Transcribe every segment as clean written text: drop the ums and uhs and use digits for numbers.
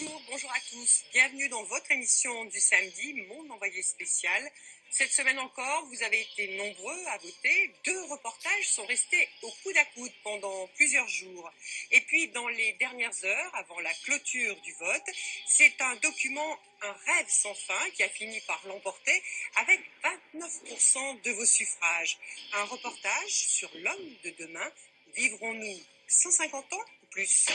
Bonjour, bonjour à tous. Bienvenue dans votre émission du samedi, Mon envoyé spécial. Cette semaine encore, vous avez été nombreux à voter. 2 reportages sont restés au coude à coude pendant plusieurs jours. Et puis, dans les dernières heures, avant la clôture du vote, c'est un document, un rêve sans fin, qui a fini par l'emporter avec 29% de vos suffrages. Un reportage sur l'homme de demain. Vivrons-nous 150 ans ou plus ?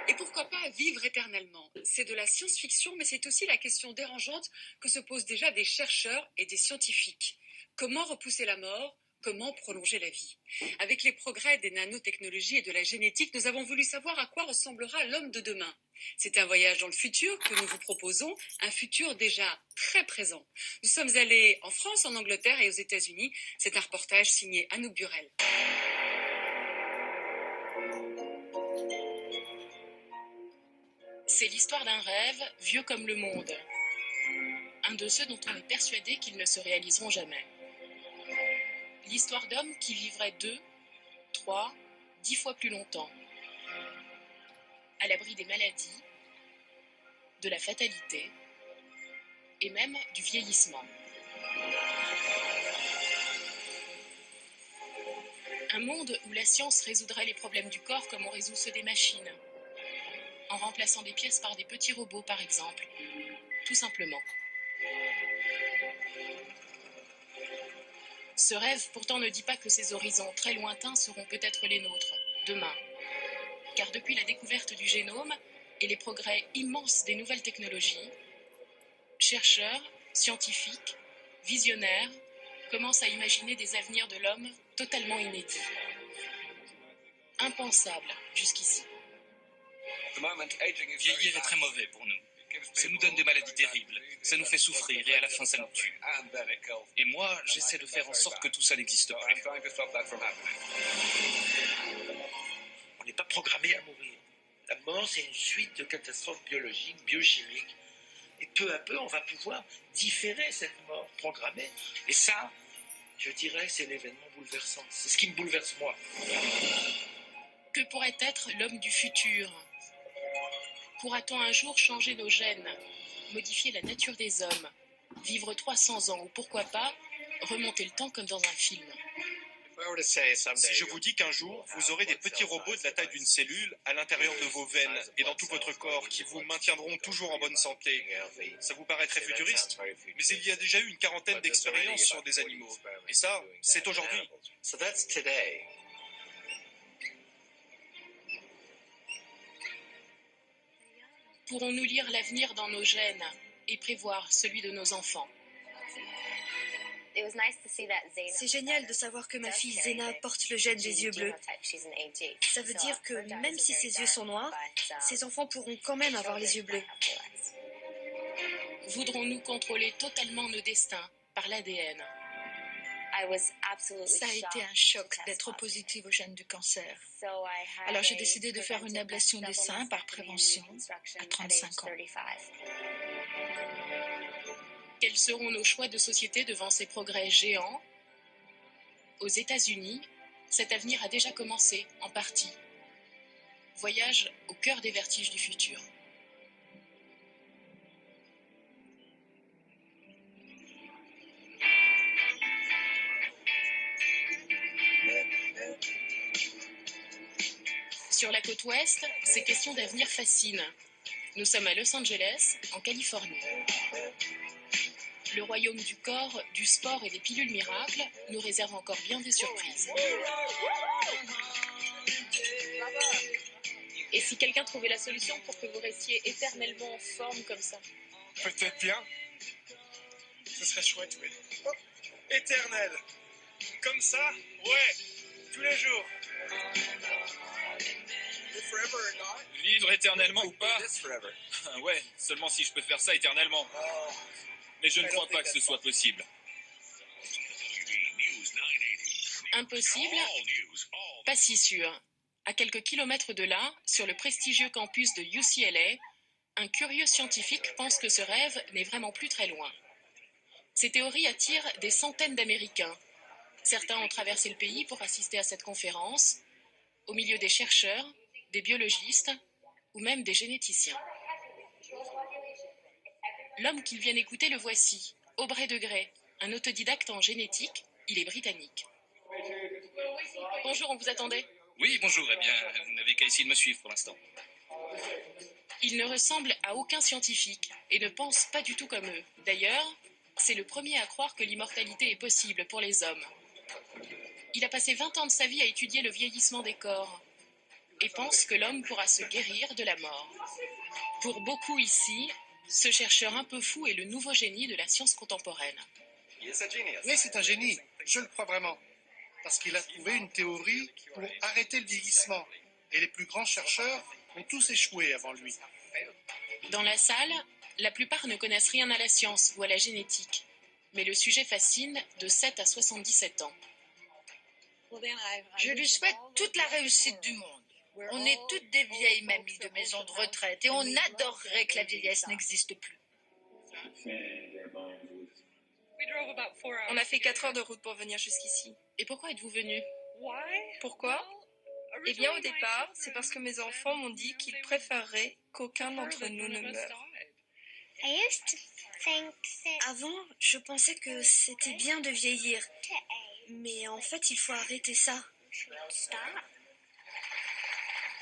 Et pourquoi pas vivre éternellement? C'est de la science-fiction, mais c'est aussi la question dérangeante que se posent déjà des chercheurs et des scientifiques. Comment repousser la mort? Comment prolonger la vie? Avec les progrès des nanotechnologies et de la génétique, nous avons voulu savoir à quoi ressemblera l'homme de demain. C'est un voyage dans le futur que nous vous proposons, un futur déjà très présent. Nous sommes allés en France, en Angleterre et aux États-Unis. C'est un reportage signé Anouk Burel. C'est l'histoire d'un rêve vieux comme le monde. Un de ceux dont on est persuadé qu'ils ne se réaliseront jamais. L'histoire d'hommes qui vivraient 2, 3, 10 fois plus longtemps. À l'abri des maladies, de la fatalité et même du vieillissement. Un monde où la science résoudrait les problèmes du corps comme on résout ceux des machines. En remplaçant des pièces par des petits robots, par exemple. Tout simplement. Ce rêve pourtant ne dit pas que ces horizons très lointains seront peut-être les nôtres, demain. Car depuis la découverte du génome et les progrès immenses des nouvelles technologies, chercheurs, scientifiques, visionnaires commencent à imaginer des avenirs de l'homme totalement inédits. Impensables jusqu'ici. Vieillir est très mauvais pour nous. Ça nous donne des maladies terribles, ça nous fait souffrir et à la fin ça nous tue. Et moi, j'essaie de faire en sorte que tout ça n'existe plus. On n'est pas programmé à mourir. La mort, c'est une suite de catastrophes biologiques, biochimiques. Et peu à peu, on va pouvoir différer cette mort programmée. Et ça, je dirais, c'est l'événement bouleversant. C'est ce qui me bouleverse moi. Que pourrait être l'homme du futur ? Pourra-t-on un jour changer nos gènes, modifier la nature des hommes, vivre 300 ans ou pourquoi pas, remonter le temps comme dans un film ? Si je vous dis qu'un jour, vous aurez des petits robots de la taille d'une cellule à l'intérieur de vos veines et dans tout votre corps qui vous maintiendront toujours en bonne santé, ça vous paraît très futuriste? Mais il y a déjà eu une quarantaine d'expériences sur des animaux. Et ça, c'est aujourd'hui. Pourrons-nous lire l'avenir dans nos gènes et prévoir celui de nos enfants ? C'est génial de savoir que ma fille Zena porte le gène des yeux bleus. Ça veut dire que même si ses yeux sont noirs, ses enfants pourront quand même avoir les yeux bleus. Voudrons-nous contrôler totalement nos destins par l'ADN ? Ça a été un choc d'être positive au gène du cancer. Alors j'ai décidé de faire une ablation des seins par prévention à 35 ans. Quels seront nos choix de société devant ces progrès géants ? Aux États-Unis, cet avenir a déjà commencé, en partie. Voyage au cœur des vertiges du futur. Sur la côte ouest, ces questions d'avenir fascinent. Nous sommes à Los Angeles, en Californie. Le royaume du corps, du sport et des pilules miracles nous réserve encore bien des surprises. Et si quelqu'un trouvait la solution pour que vous restiez éternellement en forme comme ça ? Peut-être bien. Ce serait chouette, oui. Éternel. Comme ça, ouais, tous les jours. Vivre éternellement ou pas? Ouais, seulement si je peux faire ça éternellement. Mais je ne crois pas que ce soit possible. Impossible ? Pas si sûr. À quelques kilomètres de là, sur le prestigieux campus de UCLA, un curieux scientifique pense que ce rêve n'est vraiment plus très loin. Ces théories attirent des centaines d'Américains. Certains ont traversé le pays pour assister à cette conférence, au milieu des chercheurs, des biologistes ou même des généticiens. L'homme qu'ils viennent écouter, le voici, Aubrey de Grey, un autodidacte en génétique, il est britannique. Bonjour, on vous attendait. Oui, bonjour, eh bien, vous n'avez qu'à essayer de me suivre pour l'instant. Il ne ressemble à aucun scientifique et ne pense pas du tout comme eux. D'ailleurs, c'est le premier à croire que l'immortalité est possible pour les hommes. Il a passé 20 ans de sa vie à étudier le vieillissement des corps et pense que l'homme pourra se guérir de la mort. Pour beaucoup ici, ce chercheur un peu fou est le nouveau génie de la science contemporaine. Oui, c'est un génie, je le crois vraiment, parce qu'il a trouvé une théorie pour arrêter le vieillissement. Et les plus grands chercheurs ont tous échoué avant lui. Dans la salle, la plupart ne connaissent rien à la science ou à la génétique, mais le sujet fascine de 7 à 77 ans. Je lui souhaite toute la réussite du monde. On est toutes des vieilles mamies de maison de retraite et on adorerait que la vieillesse n'existe plus. On a fait 4 heures de route pour venir jusqu'ici. Et pourquoi êtes-vous venu? Pourquoi? Eh bien, au départ, c'est parce que mes enfants m'ont dit qu'ils préféreraient qu'aucun d'entre nous ne meure. Avant, je pensais que c'était bien de vieillir. Mais en fait, il faut arrêter ça.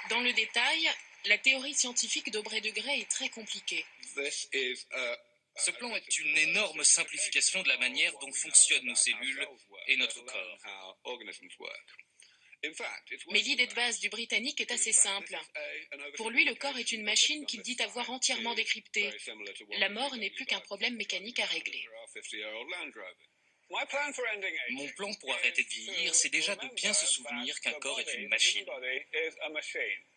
Dans le détail, la théorie scientifique d'Aubrey de Grey est très compliquée. Ce plan est une énorme simplification de la manière dont fonctionnent nos cellules et notre corps. Mais l'idée de base du Britannique est assez simple. Pour lui, le corps est une machine qu'il dit avoir entièrement décryptée. La mort n'est plus qu'un problème mécanique à régler. Mon plan pour arrêter de vieillir, c'est déjà de bien se souvenir qu'un corps est une machine.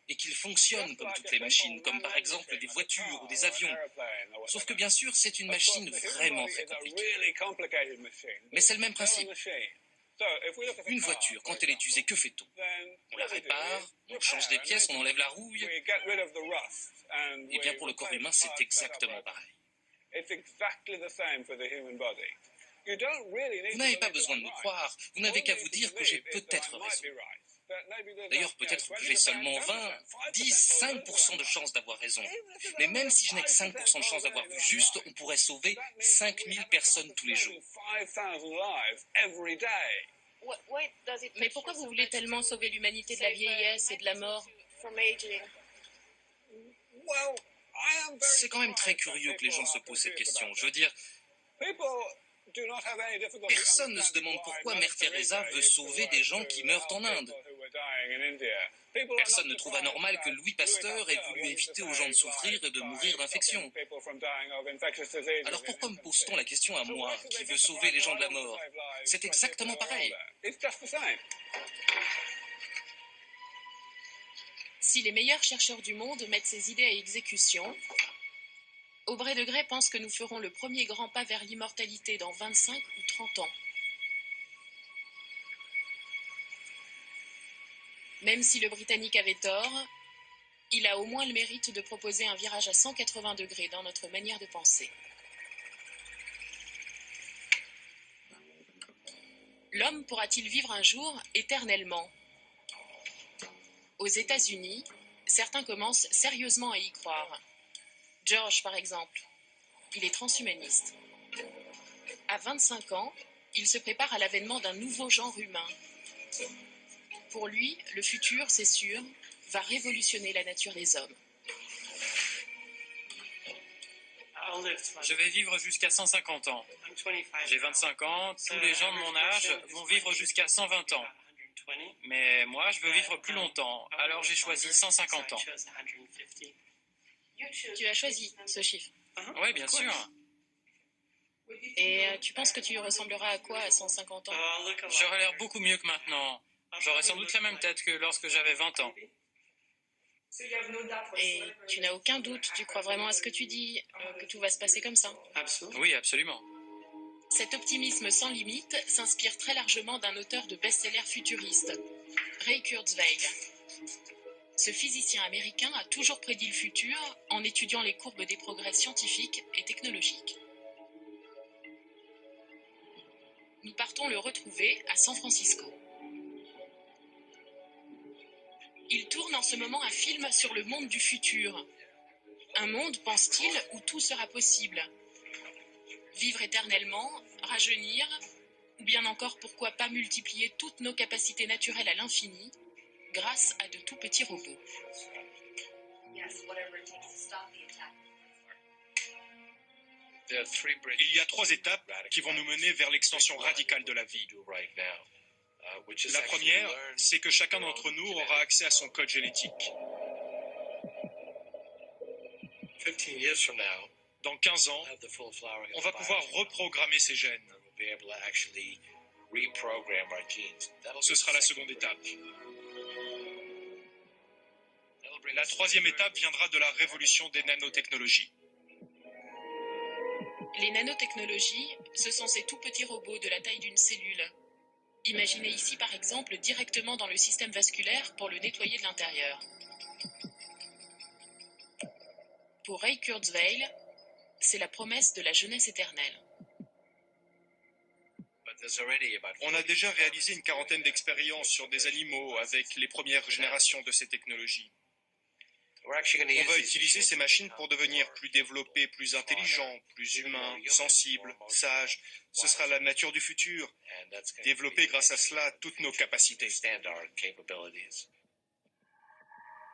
Et qu'il fonctionne comme toutes les machines, comme par exemple des voitures ou des avions. Sauf que bien sûr, c'est une machine vraiment très compliquée. Mais c'est le même principe. Une voiture, quand elle est usée, que fait-on? On la répare, on change des pièces, on enlève la rouille. Et bien pour le corps humain, c'est exactement pareil. Vous n'avez pas besoin de me croire, vous n'avez qu'à vous dire que j'ai peut-être raison. D'ailleurs, peut-être que j'ai seulement 20, 10, 5% de chance d'avoir raison. Mais même si je n'ai que 5% de chance d'avoir vu juste, on pourrait sauver 5000 personnes tous les jours. Mais pourquoi vous voulez tellement sauver l'humanité de la vieillesse et de la mort? C'est quand même très curieux que les gens se posent cette question. Je veux dire, personne ne se demande pourquoi Mère Teresa veut sauver des gens qui meurent en Inde. Personne ne trouve anormal que Louis Pasteur ait voulu éviter aux gens de souffrir et de mourir d'infection. Alors pourquoi me pose-t-on la question à moi, qui veux sauver les gens de la mort? C'est exactement pareil. Si les meilleurs chercheurs du monde mettent ces idées à exécution, Aubrey de Grey pense que nous ferons le premier grand pas vers l'immortalité dans 25 ou 30 ans. Même si le Britannique avait tort, il a au moins le mérite de proposer un virage à 180 degrés dans notre manière de penser. L'homme pourra-t-il vivre un jour éternellement? Aux États-Unis, certains commencent sérieusement à y croire. George, par exemple, il est transhumaniste. À 25 ans, il se prépare à l'avènement d'un nouveau genre humain. Pour lui, le futur, c'est sûr, va révolutionner la nature des hommes. Je vais vivre jusqu'à 150 ans. J'ai 25 ans, tous les gens de mon âge vont vivre jusqu'à 120 ans. Mais moi, je veux vivre plus longtemps, alors j'ai choisi 150 ans. Tu as choisi ce chiffre. Oui, bien sûr. Et tu penses que tu ressembleras à quoi à 150 ans? J'aurais l'air beaucoup mieux que maintenant. J'aurais sans doute la même tête que lorsque j'avais 20 ans. Et tu n'as aucun doute, tu crois vraiment à ce que tu dis, que tout va se passer comme ça? Oui, absolument. Cet optimisme sans limite s'inspire très largement d'un auteur de best-sellers futuriste, Ray Kurzweil. Ce physicien américain a toujours prédit le futur en étudiant les courbes des progrès scientifiques et technologiques. Nous partons le retrouver à San Francisco. Il tourne en ce moment un film sur le monde du futur. Un monde, pense-t-il, où tout sera possible. Vivre éternellement, rajeunir, ou bien encore pourquoi pas multiplier toutes nos capacités naturelles à l'infini grâce à de tout petits robots. Il y a 3 étapes qui vont nous mener vers l'extension radicale de la vie. La première, c'est que chacun d'entre nous aura accès à son code génétique. Dans 15 ans, on va pouvoir reprogrammer ses gènes. Ce sera la seconde étape. La troisième étape viendra de la révolution des nanotechnologies. Les nanotechnologies, ce sont ces tout petits robots de la taille d'une cellule. Imaginez ici par exemple directement dans le système vasculaire pour le nettoyer de l'intérieur. Pour Ray Kurzweil, c'est la promesse de la jeunesse éternelle. On a déjà réalisé une quarantaine d'expériences sur des animaux avec les premières générations de ces technologies. On va utiliser ces machines pour devenir plus développés, plus intelligents, plus humains, sensibles, sages. Ce sera la nature du futur. Développer grâce à cela toutes nos capacités.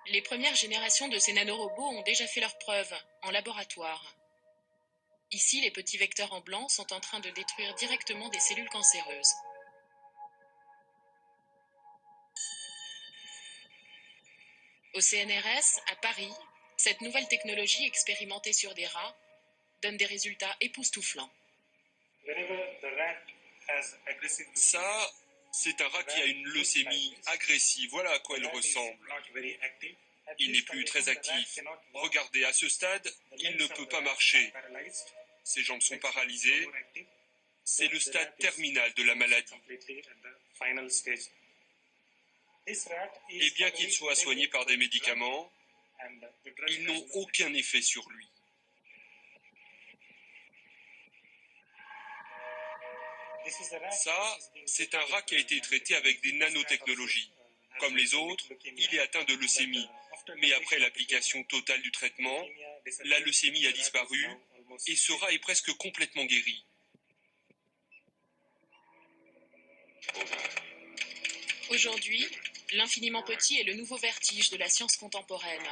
Les premières générations de ces nanorobots ont déjà fait leurs preuves en laboratoire. Ici, les petits vecteurs en blanc sont en train de détruire directement des cellules cancéreuses. Au CNRS, à Paris, cette nouvelle technologie expérimentée sur des rats donne des résultats époustouflants. Ça, c'est un rat qui a une leucémie agressive. Voilà à quoi il ressemble. Il n'est plus très actif. Regardez, à ce stade, il ne peut pas marcher. Ses jambes sont paralysées. C'est le stade terminal de la maladie. Et bien qu'il soit soigné par des médicaments, ils n'ont aucun effet sur lui. Ça, c'est un rat qui a été traité avec des nanotechnologies. Comme les autres, il est atteint de leucémie. Mais après l'application totale du traitement, la leucémie a disparu et ce rat est presque complètement guéri. Aujourd'hui, l'infiniment petit est le nouveau vertige de la science contemporaine.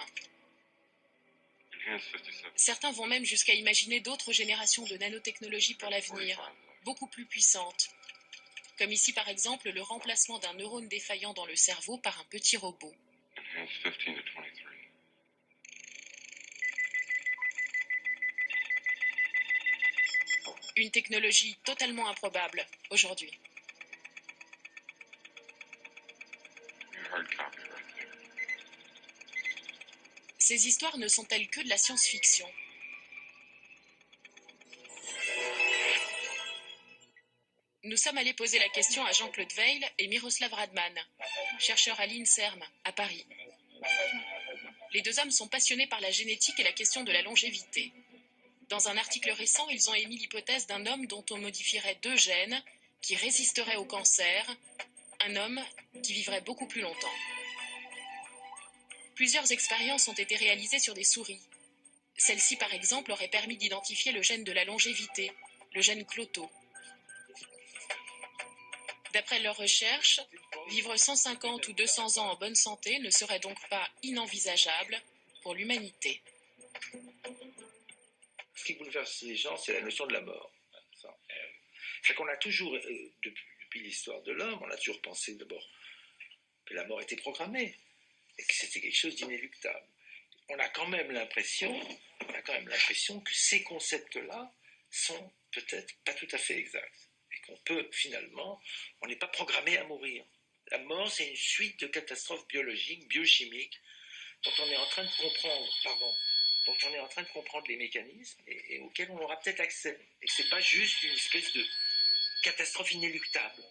Certains vont même jusqu'à imaginer d'autres générations de nanotechnologies pour l'avenir, beaucoup plus puissantes. Comme ici par exemple le remplacement d'un neurone défaillant dans le cerveau par un petit robot. Une technologie totalement improbable aujourd'hui. Ces histoires ne sont-elles que de la science-fiction? Nous sommes allés poser la question à Jean-Claude Weil et Miroslav Radman, chercheurs à l'INSERM, à Paris. Les deux hommes sont passionnés par la génétique et la question de la longévité. Dans un article récent, ils ont émis l'hypothèse d'un homme dont on modifierait 2 gènes qui résisteraient au cancer, un homme qui vivrait beaucoup plus longtemps. Plusieurs expériences ont été réalisées sur des souris. Celle-ci, par exemple, aurait permis d'identifier le gène de la longévité, le gène Cloto. D'après leurs recherches, vivre 150 ou 200 ans en bonne santé ne serait donc pas inenvisageable pour l'humanité. Ce qui bouleverse les gens, c'est la notion de la mort. C'est qu'on a toujours, depuis l'histoire de l'homme, on a toujours pensé d'abord que la mort était programmée et que c'était quelque chose d'inéluctable. On a quand même l'impression que ces concepts-là sont peut-être pas tout à fait exacts. Et qu'on peut finalement, on n'est pas programmé à mourir. La mort, c'est une suite de catastrophes biologiques, biochimiques, dont on est en train de comprendre les mécanismes et auxquels on aura peut-être accès. Et que c'est pas juste une espèce de catastrophe inéluctable.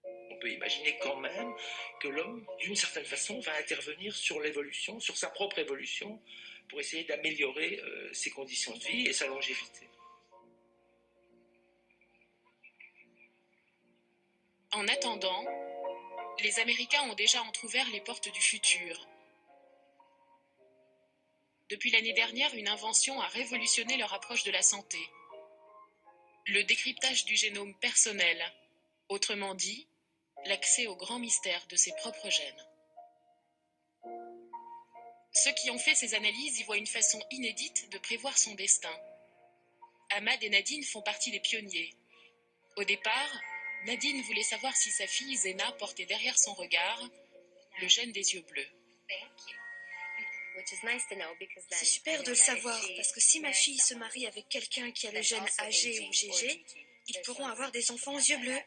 On peut imaginer quand même que l'homme, d'une certaine façon, va intervenir sur l'évolution, sur sa propre évolution, pour essayer d'améliorer ses conditions de vie et sa longévité. En attendant, les Américains ont déjà entrouvert les portes du futur. Depuis l'année dernière, une invention a révolutionné leur approche de la santé. Le décryptage du génome personnel, autrement dit, l'accès au grand mystère de ses propres gènes. Ceux qui ont fait ces analyses y voient une façon inédite de prévoir son destin. Ahmad et Nadine font partie des pionniers. Au départ, Nadine voulait savoir si sa fille Zena portait derrière son regard le gène des yeux bleus. C'est super de le savoir, parce que si ma fille se marie avec quelqu'un qui a le gène AG ou GG, ils pourront avoir des enfants aux yeux bleus.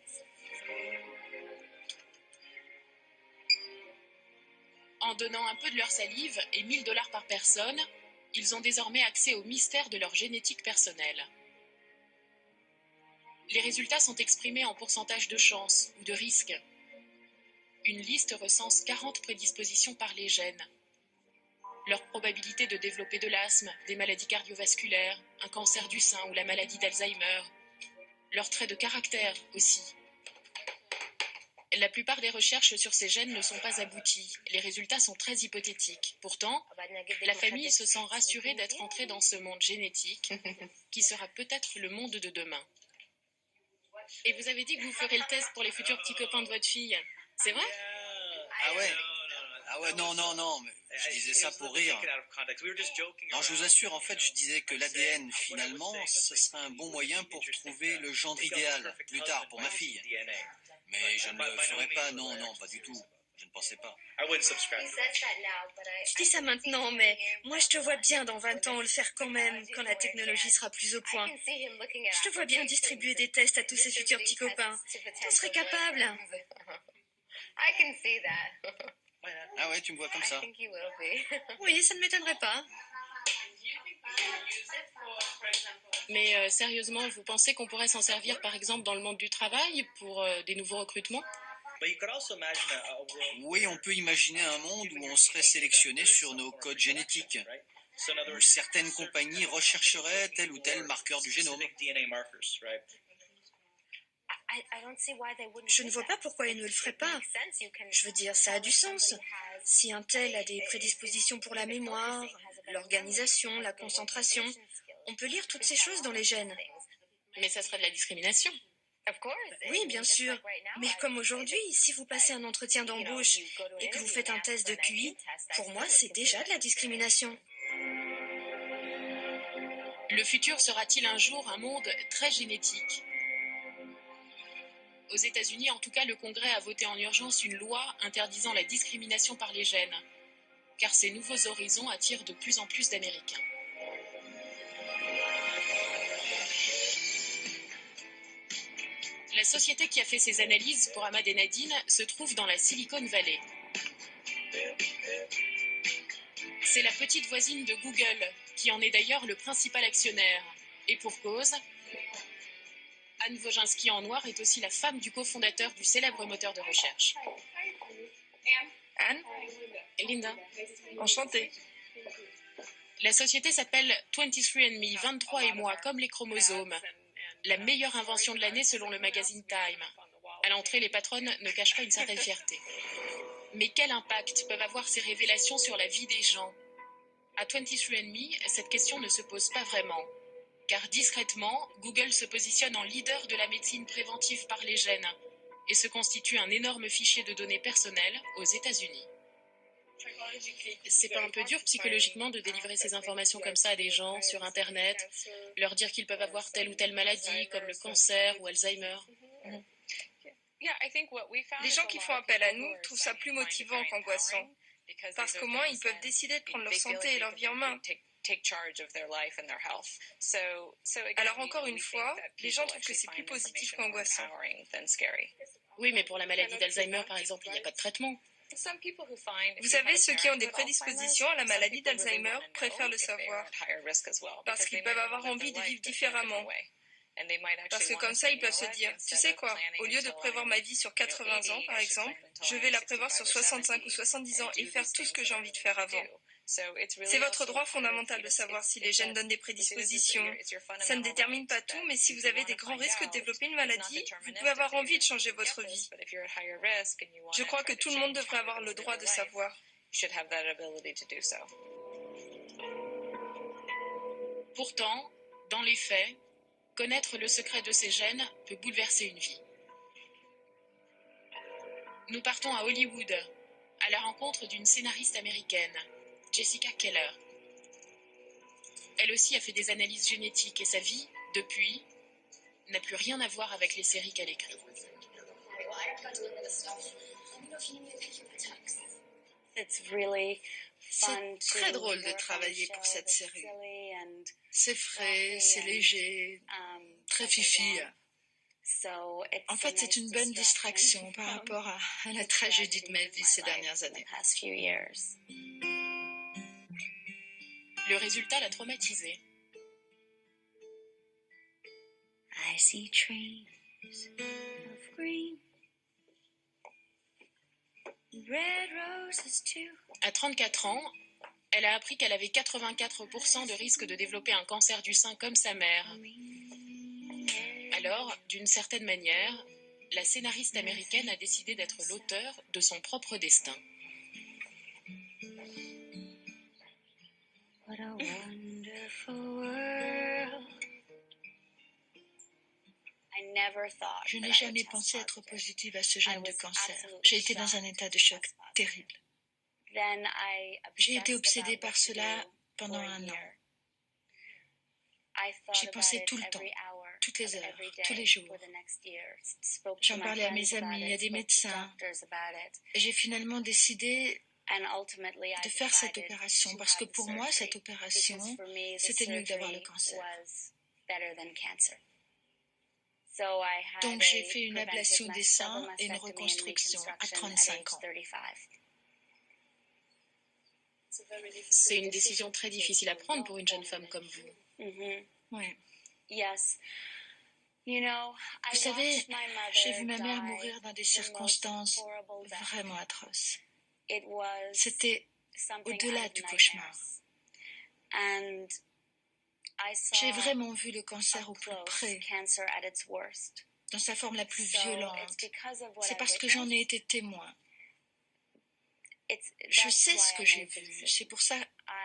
En donnant un peu de leur salive et 1 000 $ par personne, ils ont désormais accès au mystère de leur génétique personnelle. Les résultats sont exprimés en pourcentage de chance ou de risque. Une liste recense 40 prédispositions par les gènes. Leur probabilité de développer de l'asthme, des maladies cardiovasculaires, un cancer du sein ou la maladie d'Alzheimer. Leurs traits de caractère aussi. La plupart des recherches sur ces gènes ne sont pas abouties. Les résultats sont très hypothétiques. Pourtant, la famille se sent rassurée d'être entrée dans ce monde génétique, qui sera peut-être le monde de demain. Et vous avez dit que vous ferez le test pour les futurs petits copains de votre fille. C'est vrai? Ah ouais? Ah ouais, non, mais je disais ça pour rire. Non, je vous assure, en fait, je disais que l'ADN, finalement, ce serait un bon moyen pour trouver le gendre idéal, plus tard, pour ma fille. Mais je ne le ferai pas, non, pas du tout. Je ne pensais pas. Je dis ça maintenant, mais moi je te vois bien dans 20 ans le faire quand même, quand la technologie sera plus au point. Je te vois bien distribuer des tests à tous ces futurs petits copains. T'en serais capable. Ah ouais, tu me vois comme ça. Oui, ça ne m'étonnerait pas. Mais sérieusement, vous pensez qu'on pourrait s'en servir par exemple dans le monde du travail pour des nouveaux recrutements? Oui, on peut imaginer un monde où on serait sélectionné sur nos codes génétiques, où certaines compagnies rechercheraient tel ou tel marqueur du génome. Je ne vois pas pourquoi ils ne le feraient pas. Je veux dire, ça a du sens. Si un tel a des prédispositions pour la mémoire, l'organisation, la concentration, on peut lire toutes ces choses dans les gènes. Mais ça serait de la discrimination. Oui, bien sûr. Mais comme aujourd'hui, si vous passez un entretien d'embauche et que vous faites un test de QI, pour moi, c'est déjà de la discrimination. Le futur sera-t-il un jour un monde très génétique? Aux États-Unis, en tout cas, le Congrès a voté en urgence une loi interdisant la discrimination par les gènes, car ces nouveaux horizons attirent de plus en plus d'Américains. La société qui a fait ces analyses pour Ahmad et Nadine se trouve dans la Silicon Valley. C'est la petite voisine de Google, qui en est d'ailleurs le principal actionnaire. Et pour cause, Anne Wojcicki en noir est aussi la femme du cofondateur du célèbre moteur de recherche. Anne? Linda. Enchantée. La société s'appelle 23andMe, 23 et moi, comme les chromosomes. La meilleure invention de l'année selon le magazine Time. À l'entrée, les patronnes ne cachent pas une certaine fierté. Mais quel impact peuvent avoir ces révélations sur la vie des gens? À 23andMe, cette question ne se pose pas vraiment. Car discrètement, Google se positionne en leader de la médecine préventive par les gènes et se constitue un énorme fichier de données personnelles aux États-Unis. C'est pas un peu dur psychologiquement de délivrer ces informations comme ça à des gens sur Internet, leur dire qu'ils peuvent avoir telle ou telle maladie comme le cancer ou Alzheimer? Les gens qui font appel à nous trouvent ça plus motivant qu'angoissant, parce qu'au moins ils peuvent décider de prendre leur santé et leur vie en main. Alors encore une fois, les gens trouvent que c'est plus positif qu'angoissant. Oui, mais pour la maladie d'Alzheimer par exemple, il n'y a pas de traitement. Vous savez, ceux qui ont des prédispositions à la maladie d'Alzheimer préfèrent le savoir, parce qu'ils peuvent avoir envie de vivre différemment. Parce que comme ça, ils peuvent se dire, tu sais quoi, au lieu de prévoir ma vie sur 80 ans, par exemple, je vais la prévoir sur 65 ou 70 ans et faire tout ce que j'ai envie de faire avant. C'est votre droit fondamental de savoir si les gènes donnent des prédispositions. Ça ne détermine pas tout, mais si vous avez des grands risques de développer une maladie, vous pouvez avoir envie de changer votre vie. Je crois que tout le monde devrait avoir le droit de savoir. Pourtant, dans les faits, connaître le secret de ces gènes peut bouleverser une vie. Nous partons à Hollywood, à la rencontre d'une scénariste américaine, Jessica Keller. Elle aussi a fait des analyses génétiques et sa vie, depuis, n'a plus rien à voir avec les séries qu'elle écrit. C'est très drôle de travailler pour cette série. C'est frais, c'est léger, très fifi. En fait, c'est une bonne distraction par rapport à la tragédie de ma vie ces dernières années. Le résultat l'a traumatisée. I see trees of green, red roses too. À 34 ans, elle a appris qu'elle avait 84% de risque de développer un cancer du sein comme sa mère. Alors, d'une certaine manière, la scénariste américaine a décidé d'être l'auteur de son propre destin. What a wonderful world. Je n'ai jamais pensé être positive à ce gène de cancer. J'ai été dans un état de choc terrible. J'ai été obsédée par cela pendant un an. J'y pensais tout le temps, toutes les heures, tous les jours. J'en parlais à mes amis, à des médecins. Et j'ai finalement décidé de faire cette opération parce que pour moi, cette opération, c'était mieux que d'avoir le cancer. Donc j'ai fait une ablation des seins et une reconstruction à 35 ans. C'est une décision très difficile à prendre pour une jeune femme comme vous. Oui. Vous savez, j'ai vu ma mère mourir dans des circonstances vraiment atroces. C'était au-delà du cauchemar. J'ai vraiment vu le cancer au plus près, dans sa forme la plus violente. C'est parce que j'en ai été témoin. Je sais ce que j'ai vu. C'est pour ça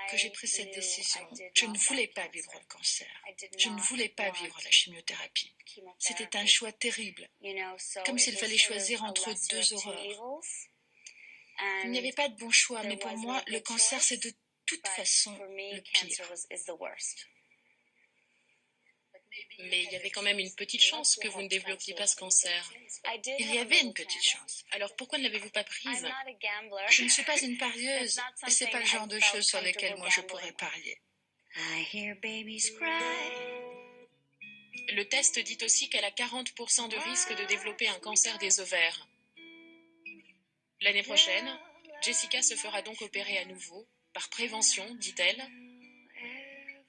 que j'ai pris cette décision. Je ne voulais pas vivre le cancer. Je ne voulais pas vivre la chimiothérapie. C'était un choix terrible, comme s'il fallait choisir entre deux horreurs. Il n'y avait pas de bon choix, mais pour moi, le cancer, c'est de toute façon le pire. Mais il y avait quand même une petite chance que vous ne développiez pas ce cancer. Il y avait une petite chance. Alors pourquoi ne l'avez-vous pas prise? Je ne suis pas une parieuse et ce n'est pas le genre de choses sur lesquelles moi je pourrais parier. Le test dit aussi qu'elle a 40% de risque de développer un cancer des ovaires. L'année prochaine, Jessica se fera donc opérer à nouveau, par prévention, dit-elle,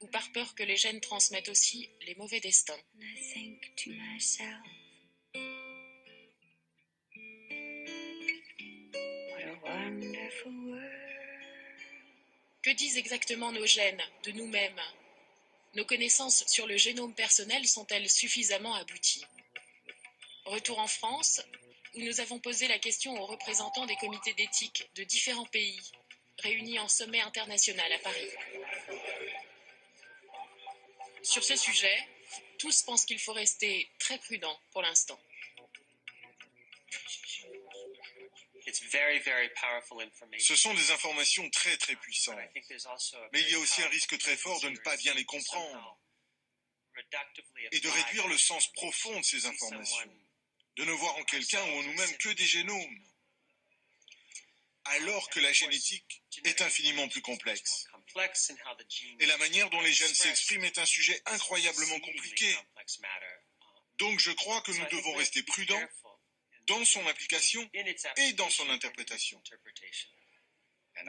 ou par peur que les gènes transmettent aussi les mauvais destins. Que disent exactement nos gènes de nous-mêmes? Nos connaissances sur le génome personnel sont-elles suffisamment abouties? Retour en France, où nous avons posé la question aux représentants des comités d'éthique de différents pays, réunis en sommet international à Paris. Sur ce sujet, tous pensent qu'il faut rester très prudent pour l'instant. Ce sont des informations très très puissantes, mais il y a aussi un risque très fort de ne pas bien les comprendre et de réduire le sens profond de ces informations, de ne voir en quelqu'un ou en nous-mêmes que des génomes, alors que la génétique est infiniment plus complexe. Et la manière dont les gènes s'expriment est un sujet incroyablement compliqué. Donc je crois que nous devons rester prudents dans son application et dans son interprétation.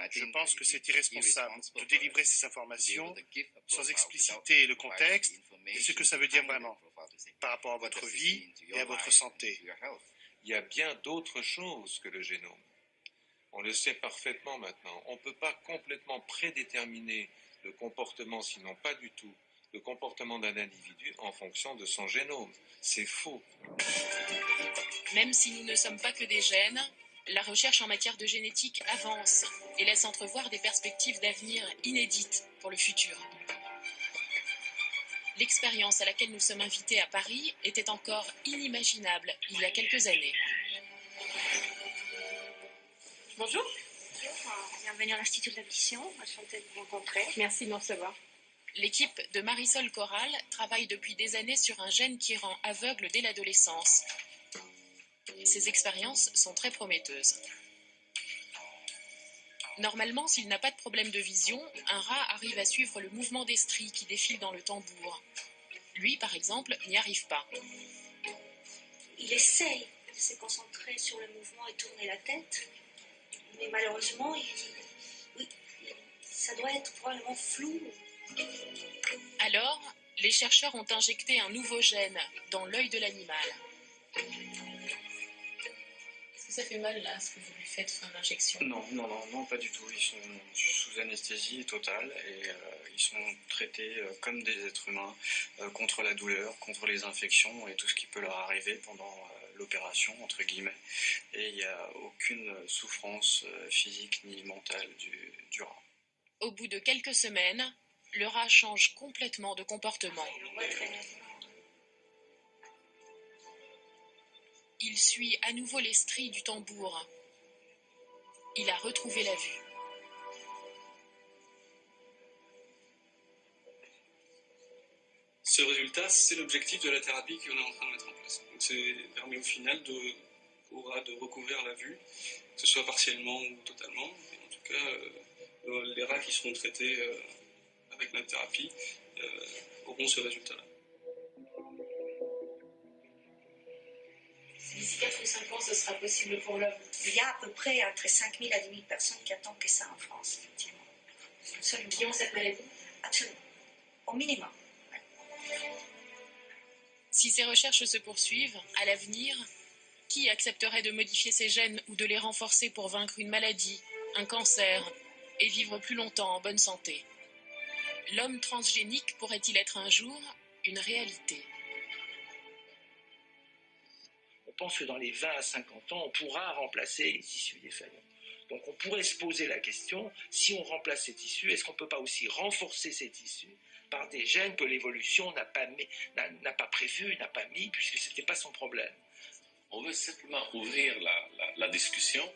Je pense que c'est irresponsable de délivrer ces informations sans expliciter le contexte et ce que ça veut dire vraiment par rapport à votre vie et à votre santé. Il y a bien d'autres choses que le génome. On le sait parfaitement maintenant. On ne peut pas complètement prédéterminer le comportement, sinon pas du tout, le comportement d'un individu en fonction de son génome. C'est faux. Même si nous ne sommes pas que des gènes, la recherche en matière de génétique avance et laisse entrevoir des perspectives d'avenir inédites pour le futur. L'expérience à laquelle nous sommes invités à Paris était encore inimaginable il y a quelques années. Bonjour. Bienvenue à l'Institut de la Vision, enchantée de vous rencontrer. Merci de nous recevoir. L'équipe de Marisol Corral travaille depuis des années sur un gène qui rend aveugle dès l'adolescence. Ces expériences sont très prometteuses. Normalement, s'il n'a pas de problème de vision, un rat arrive à suivre le mouvement des stries qui défilent dans le tambour. Lui, par exemple, n'y arrive pas. Il essaye de se concentrer sur le mouvement et tourner la tête, mais malheureusement, ça doit être probablement flou. Alors, les chercheurs ont injecté un nouveau gène dans l'œil de l'animal. Est-ce que ça fait mal là, ce que vous lui faites sur l'injection? Non, pas du tout. Ils sont sous anesthésie totale et ils sont traités comme des êtres humains contre la douleur, contre les infections et tout ce qui peut leur arriver pendant l'opération, entre guillemets. Et il n'y a aucune souffrance physique ni mentale du rat. Au bout de quelques semaines, le rat change complètement de comportement. Il suit à nouveau les stries du tambour. Il a retrouvé la vue. Ce résultat, c'est l'objectif de la thérapie qu'on est en train de mettre en place. Donc, c'est permet au final au rat de recouvrir la vue, que ce soit partiellement ou totalement. Et en tout cas, les rats qui seront traités avec notre thérapie auront ce résultat-là. D'ici 4 ou 5 ans, ce sera possible pour l'homme. Il y a à peu près entre 5 000 à 10 000 personnes qui attendent que ça en France, effectivement. Absolument. Qui ont cette maladie? Absolument. Au minimum. Si ces recherches se poursuivent, à l'avenir, qui accepterait de modifier ces gènes ou de les renforcer pour vaincre une maladie, un cancer, et vivre plus longtemps en bonne santé? L'homme transgénique pourrait-il être un jour une réalité? On pense que dans les 20 à 50 ans, on pourra remplacer les tissus défaillants. Donc on pourrait se poser la question, si on remplace ces tissus, est-ce qu'on ne peut pas aussi renforcer ces tissus par des gènes que l'évolution n'a pas prévus, n'a pas mis, puisque ce n'était pas son problème. On veut simplement ouvrir la discussion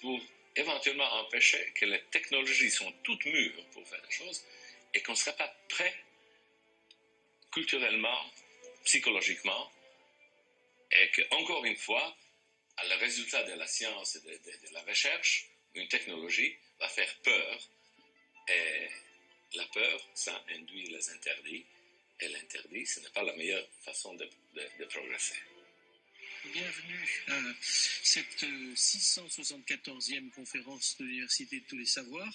pour éventuellement empêcher que les technologies sont toutes mûres pour faire des choses et qu'on ne serait pas prêt culturellement, psychologiquement, et que, encore une fois, à le résultat de la science et de la recherche, une technologie va faire peur. Et la peur, ça induit les interdits. Et l'interdit, ce n'est pas la meilleure façon de progresser. Bienvenue à cette 674e conférence de l'Université de tous les savoirs.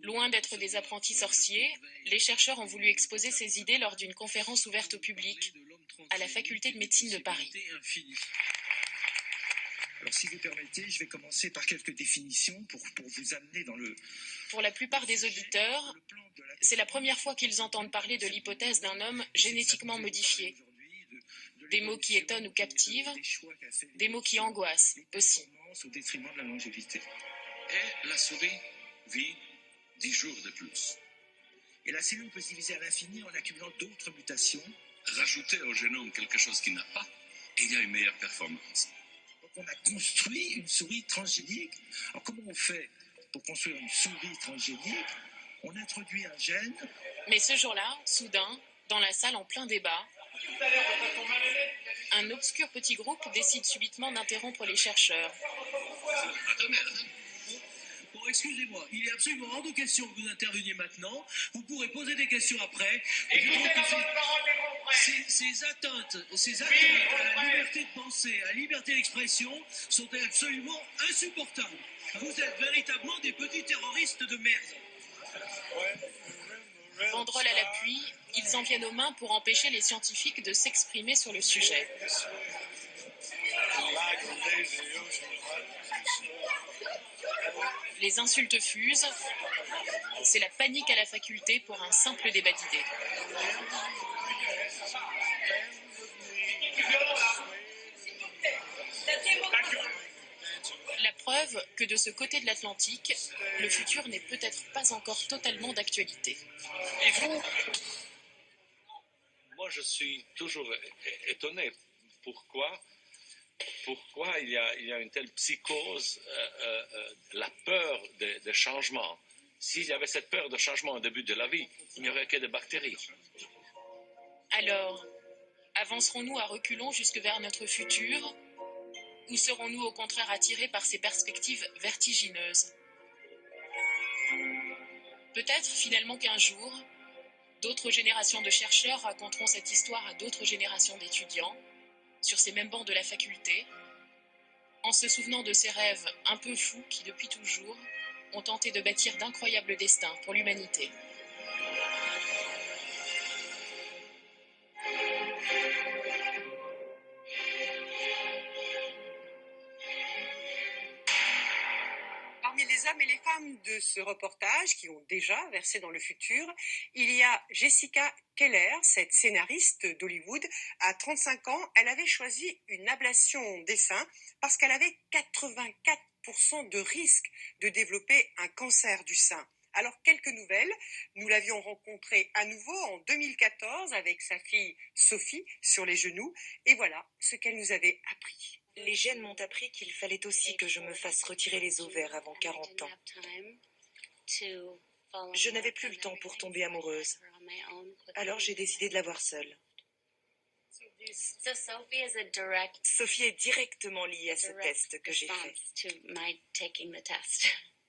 Loin d'être des apprentis sorciers, les chercheurs ont voulu exposer ces idées lors d'une conférence ouverte au public à la faculté de médecine de Paris. Alors si vous permettez, je vais commencer par quelques définitions pour vous amener dans le... Pour la plupart des auditeurs, c'est la première fois qu'ils entendent parler de l'hypothèse d'un homme génétiquement modifié. Des mots qui étonnent ou captivent, des mots qui angoissent aussi. Au détriment de la longévité. Et la souris vit 10 jours de plus. Et la cellule peut se diviser à l'infini en accumulant d'autres mutations. Rajouter au génome quelque chose qu'il n'a pas, et il y a une meilleure performance. Donc on a construit une souris transgénique. Alors comment on fait pour construire une souris transgénique? On introduit un gène. Mais ce jour-là, soudain, dans la salle en plein débat, un obscur petit groupe décide subitement d'interrompre les chercheurs. Attendez, Bon, excusez-moi, il est absolument hors de question que vous interveniez maintenant. Vous pourrez poser des questions après. Ces atteintes à la liberté de penser, à la liberté d'expression sont absolument insupportables. Vous êtes véritablement des petits terroristes de merde. Banderole à l'appui, ils en viennent aux mains pour empêcher les scientifiques de s'exprimer sur le sujet. Les insultes fusent. C'est la panique à la faculté pour un simple débat d'idées. La preuve que de ce côté de l'Atlantique, le futur n'est peut-être pas encore totalement d'actualité. Et vous, moi, je suis toujours étonné. Pourquoi il y a une telle psychose, la peur des changements? S'il y avait cette peur de changement au début de la vie, il n'y aurait que des bactéries. Alors, avancerons-nous à reculons jusque vers notre futur, ou serons-nous au contraire attirés par ces perspectives vertigineuses? Peut-être finalement qu'un jour, d'autres générations de chercheurs raconteront cette histoire à d'autres générations d'étudiants, sur ces mêmes bancs de la faculté, en se souvenant de ces rêves un peu fous qui, depuis toujours, ont tenté de bâtir d'incroyables destins pour l'humanité. Parmi les hommes et les femmes de ce reportage qui ont déjà versé dans le futur, il y a Jessica Keller, cette scénariste d'Hollywood. À 35 ans, elle avait choisi une ablation des seins parce qu'elle avait 84% de risque de développer un cancer du sein. Alors, quelques nouvelles. Nous l'avions rencontrée à nouveau en 2014 avec sa fille Sophie sur les genoux. Et voilà ce qu'elle nous avait appris. Les gènes m'ont appris qu'il fallait aussi que je me fasse retirer les ovaires avant 40 ans. Je n'avais plus le temps pour tomber amoureuse. Alors j'ai décidé de l'avoir seule. Sophie est directement liée à ce test que j'ai fait.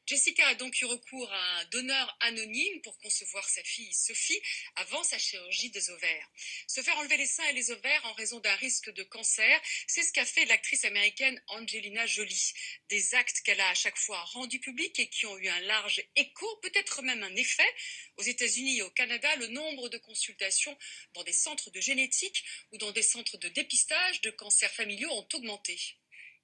Jessica a donc eu recours à un donneur anonyme pour concevoir sa fille Sophie avant sa chirurgie des ovaires. Se faire enlever les seins et les ovaires en raison d'un risque de cancer, c'est ce qu'a fait l'actrice américaine Angelina Jolie. Des actes qu'elle a à chaque fois rendus publics et qui ont eu un large écho, peut-être même un effet. Aux États-Unis et au Canada, le nombre de consultations dans des centres de génétique ou dans des centres de dépistage de cancers familiaux ont augmenté.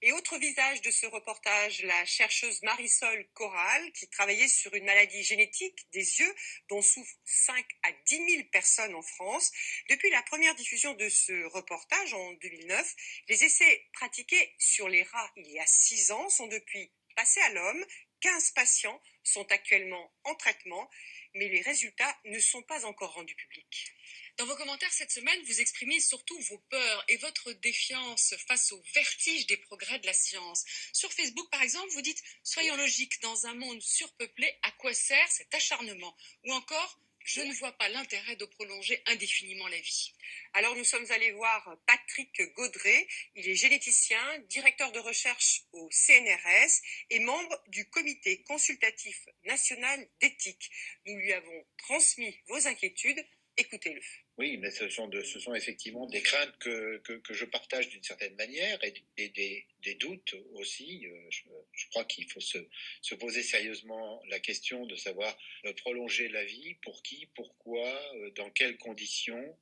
Et autre visage de ce reportage, la chercheuse Marisol Corral, qui travaillait sur une maladie génétique des yeux dont souffrent 5 à 10 000 personnes en France. Depuis la première diffusion de ce reportage en 2009, les essais pratiqués sur les rats il y a 6 ans sont depuis passés à l'homme. 15 patients sont actuellement en traitement, mais les résultats ne sont pas encore rendus publics. Dans vos commentaires cette semaine, vous exprimez surtout vos peurs et votre défiance face au vertige des progrès de la science. Sur Facebook, par exemple, vous dites « Soyons logiques, dans un monde surpeuplé, à quoi sert cet acharnement ?» Ou encore « Je ne vois pas l'intérêt de prolonger indéfiniment la vie. » Alors nous sommes allés voir Patrick Gaudret, il est généticien, directeur de recherche au CNRS et membre du comité consultatif national d'éthique. Nous lui avons transmis vos inquiétudes, écoutez-le. Oui, mais ce sont effectivement des craintes que je partage d'une certaine manière et des doutes aussi. Je crois qu'il faut se poser sérieusement la question de savoir prolonger la vie, pour qui, pourquoi, dans quelles conditions.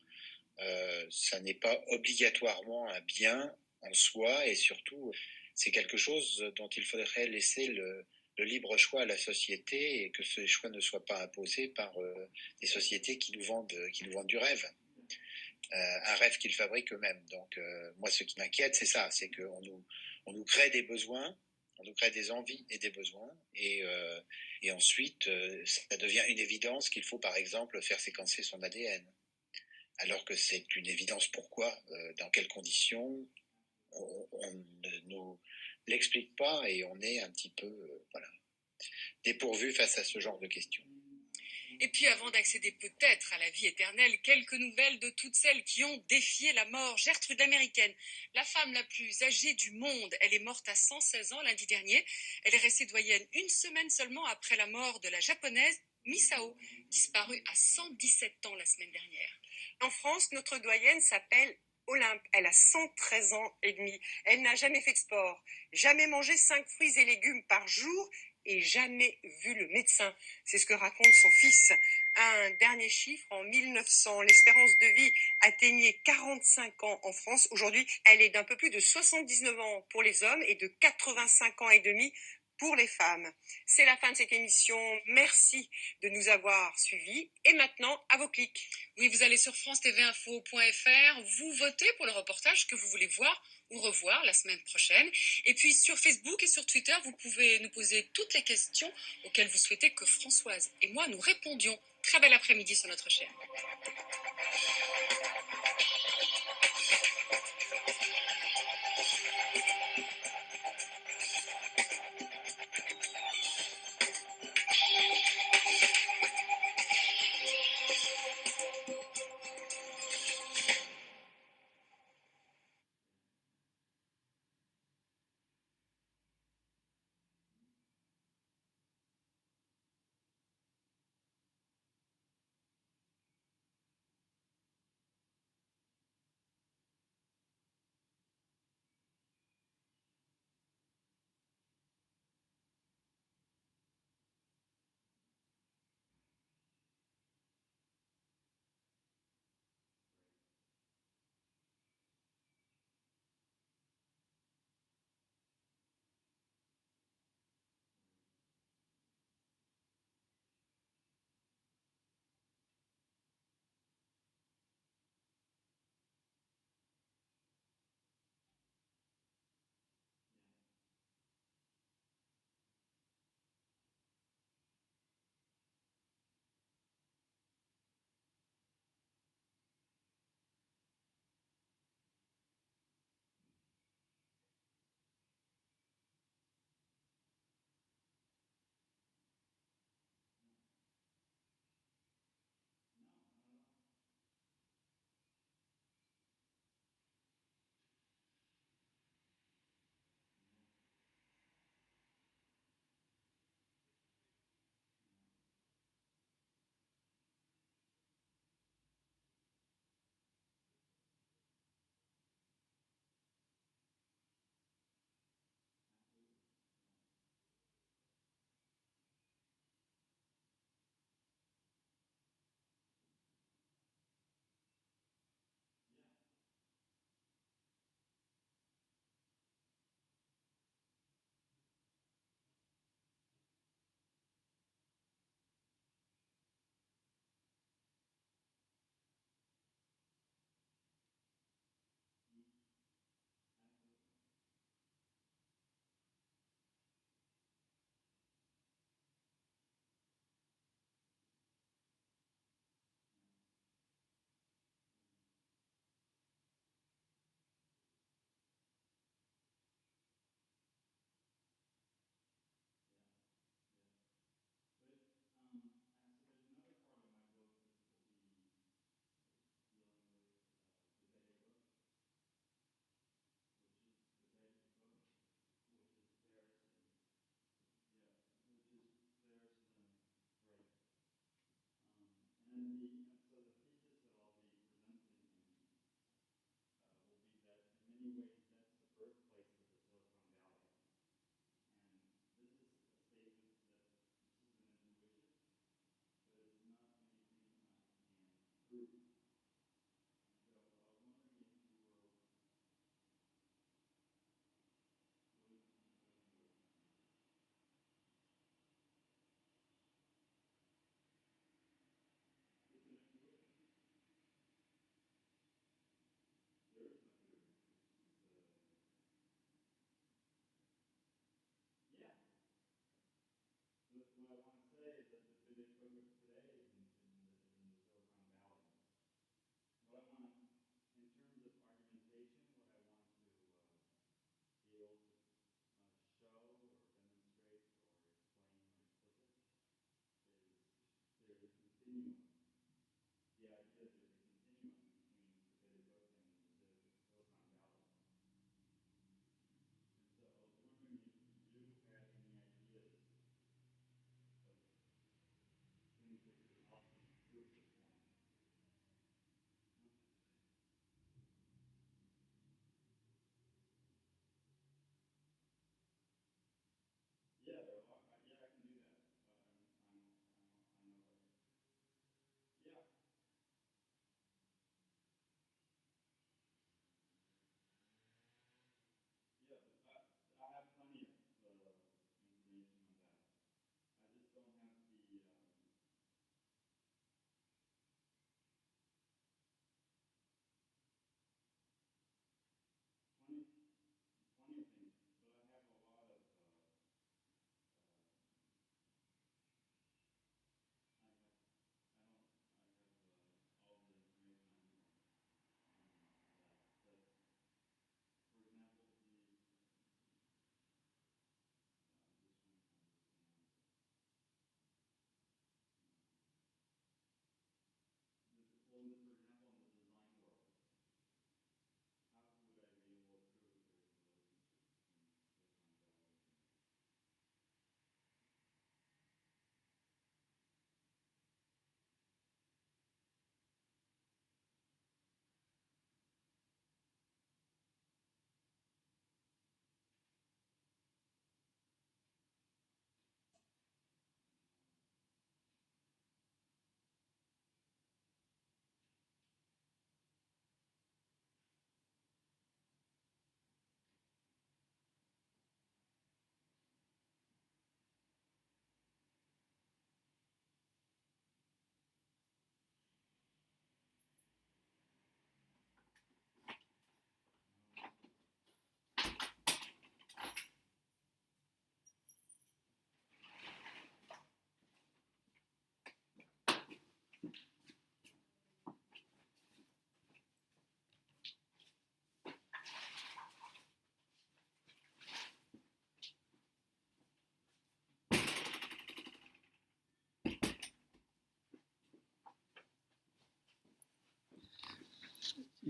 Ça n'est pas obligatoirement un bien en soi et surtout, c'est quelque chose dont il faudrait laisser le libre choix à la société et que ce choix ne soit pas imposé par des sociétés qui nous vendent du rêve. Un rêve qu'ils fabriquent eux-mêmes. Donc moi ce qui m'inquiète c'est ça, c'est qu'on nous crée des besoins, on nous crée des envies et des besoins et ensuite ça devient une évidence qu'il faut par exemple faire séquencer son ADN. Alors que c'est une évidence pourquoi, dans quelles conditions, on ne nous l'explique pas et on est un petit peu dépourvu face à ce genre de questions. Et puis avant d'accéder peut-être à la vie éternelle, quelques nouvelles de toutes celles qui ont défié la mort. Gertrude l'Américaine, la femme la plus âgée du monde, elle est morte à 116 ans lundi dernier. Elle est restée doyenne une semaine seulement après la mort de la japonaise Misao, disparue à 117 ans la semaine dernière. En France, notre doyenne s'appelle Olympe. Elle a 113 ans et demi. Elle n'a jamais fait de sport, jamais mangé 5 fruits et légumes par jour et jamais vu le médecin. C'est ce que raconte son fils. Un dernier chiffre, en 1900, l'espérance de vie atteignait 45 ans en France. Aujourd'hui, elle est d'un peu plus de 79 ans pour les hommes et de 85 ans et demi pour les femmes. C'est la fin de cette émission. Merci de nous avoir suivis. Et maintenant, à vos clics. Oui, vous allez sur france-tv-info.fr, vous votez pour le reportage que vous voulez voir ou revoir la semaine prochaine. Et puis sur Facebook et sur Twitter, vous pouvez nous poser toutes les questions auxquelles vous souhaitez que Françoise et moi nous répondions. Très bel après-midi sur notre chaîne.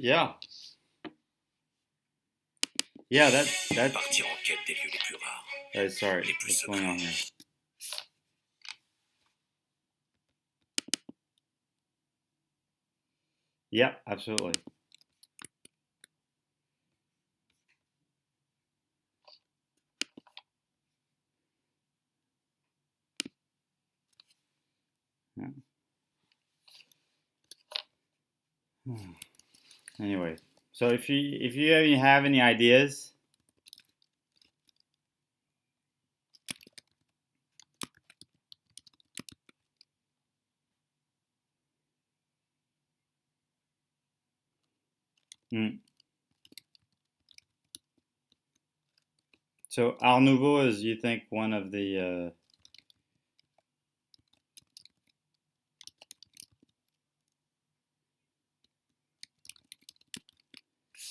Yeah. Yeah, that. Partir en quête des lieux les plus rares. Sorry, Les plus what's going on here? Yeah, absolutely. Yeah. Anyway, so if you have any ideas, So Art Nouveau is, you think, one of the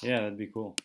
yeah, that'd be cool.